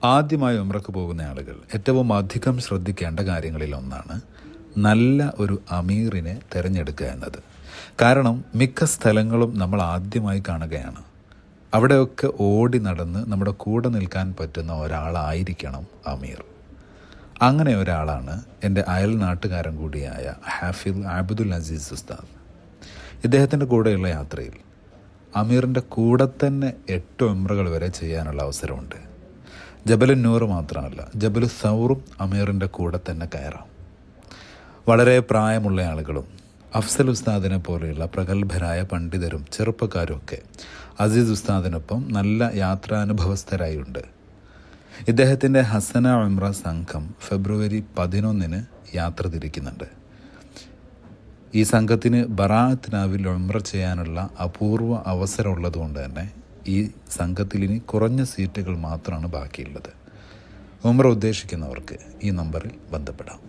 ആദ്യമായി ഉംറക്ക് പോകുന്ന ആളുകൾ ഏറ്റവും അധികം ശ്രദ്ധിക്കേണ്ട കാര്യങ്ങളിലൊന്നാണ് നല്ല ഒരു അമീറിനെ തിരഞ്ഞെടുക്കുക എന്നത്. കാരണം മിക്ക സ്ഥലങ്ങളും നമ്മൾ ആദ്യമായി കാണുകയാണ്. അവിടെയൊക്കെ ഓടി നടന്ന് നമ്മുടെ കൂടെ നിൽക്കാൻ പറ്റുന്ന ഒരാളായിരിക്കണം അമീർ. അങ്ങനെ ഒരാളാണ് എൻ്റെ അയൽ നാട്ടുകാരൻ കൂടിയായ ഹാഫിൽ അബ്ദുൽ അസീസ് ഉസ്താദ്. ഇദ്ദേഹത്തിൻ്റെ കൂടെയുള്ള യാത്രയിൽ അമീറിൻ്റെ കൂടെ തന്നെ 8 ഉംറകൾ വരെ ചെയ്യാനുള്ള അവസരമുണ്ട്. ജബലു നൂർ മാത്രമല്ല, ജബലു സൗറും അമീറിൻ്റെ കൂടെ തന്നെ കയറാം. വളരെ പ്രായമുള്ള ആളുകളും അഫ്സൽ ഉസ്താദിനെ പോലെയുള്ള പ്രഗത്ഭരായ പണ്ഡിതരും ചെറുപ്പക്കാരും ഒക്കെ അസീസ് ഉസ്താദിനൊപ്പം നല്ല യാത്രാനുഭവസ്ഥരായുണ്ട്. ഇദ്ദേഹത്തിൻ്റെ ഹസന ഉംറ സംഘം ഫെബ്രുവരി 11 യാത്ര തിരിക്കുന്നുണ്ട്. ഈ സംഘത്തിന് ബറാഅത്ത് നാവിൽ ഉംറ ചെയ്യാനുള്ള അപൂർവ അവസരം ഉള്ളതുകൊണ്ട് തന്നെ ഈ സംഘത്തിൽ ഇനി കുറഞ്ഞ സീറ്റുകൾ മാത്രമാണ് ബാക്കിയുള്ളത്. ഉംറ ഉദ്ദേശിക്കുന്നവർക്ക് ഈ നമ്പറിൽ ബന്ധപ്പെടാം.